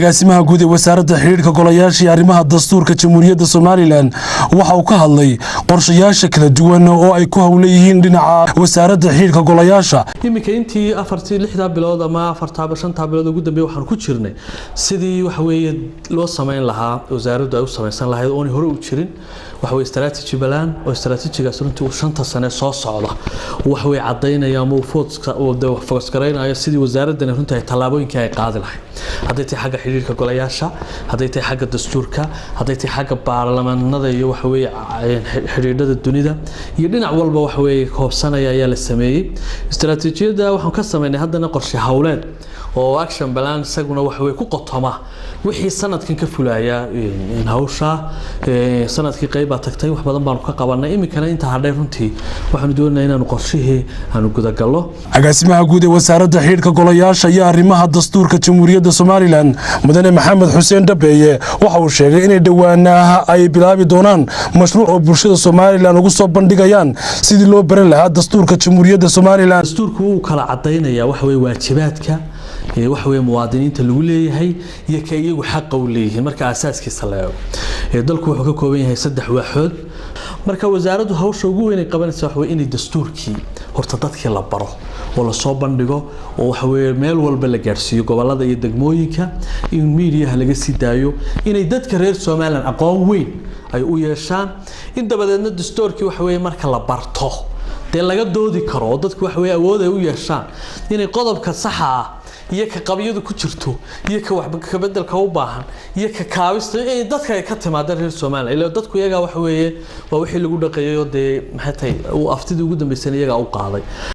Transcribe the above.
agaasimaha guud ee wasaaradda xiriirka golayaasha arrimaha dastuurka Jamhuuriyadda Soomaaliland waxa uu ka hadlay qorshayaasha kala duwan oo ay ku hawleeyeen dhinaca wasaaradda xiriirka golayaasha iminka intii 4-6 bilood ama 4-5 bilood ugu dambeeyay waxaan ku jirnay sidii wax weeye loo sameyn lahaa wasaaraddu ay u sameeysan lahayd oo hore u jirin wax weeye strategy plan oo strategigaas runtii 5 sano soo socda wax weeye cadeynaya ama uu focus gareynaya sidii wasaaraddan runtii ay talaabooyinka ay qaadi lahayd haday tahay xagga xiriirka golayaasha haday tahay xagga dastuurka haday tahay xagga baarlamaanada iyo wax weeye xiriirada dunida iyo dhinac walba wax weeye koobsanaya ayaa la sameeyay istaraatiijiyada waxaan ka sameeynay haddana qorshe hawleed oo action plan isaguna wax weeye ku qotoma wixii sanadkan ka fulaya in hawsha sanadkii qayb tagtay wax badan baan ka qabanay iminkana inta hadhay runtii waxaan doonaynaa inaan qorshihii aan guda galo agaasimaha guud ee wasaaradda xiriirka golayaasha iyo arrimaha dastuurka Jamhuuriyadda Soomaaliland mudane Maxamed Xuseen Dabeeye waxa uu sheegay in dhawaanaha ay bilaabi doonaan mashruuc oo bulshada Soomaaliland ugu soo bandhigayaan sidii loo baran lahaa dastuurka Jamhuuriyadda Soomaaliland dastuurku uu kala cadeynaya wax weeye waajibaadka wax weeye muwaadiniinta lagu leeyahay iyo ka iyagu xaq u leeyihiin marka asaaskiisa la eego dalku wuxuu ka kooban yahay 3 waaxood marka wasaaraddu hawsha ugu weyn ay qabanaysaa wax weeye in dastuurkii horta dadkii la baro oo la soo bandhigo oo wax weeye meel walba la gaarsiiyo gobolada iyo degmooyinka in media laga sii daayo inay dadka reer Soomaaliland aqoon weyn ay u yeeshaan in dabadeedna dastuurkii wax weeye marka la barto laga doodi karo dadku wax weeye awood ay u yeeshaan inay qodobka sax ah iyo ka qabiyadu ku jirto iyo ka wax ka bedelka u baahan iyo ka kaabista ee dadka ay ka timaadeen reer Soomaaliland ilaa dadku iyaga wax weeye waa wixii lagu dhaqeeyo maxay tahay uu aftidii ugu dambeysay iyaga u qaaday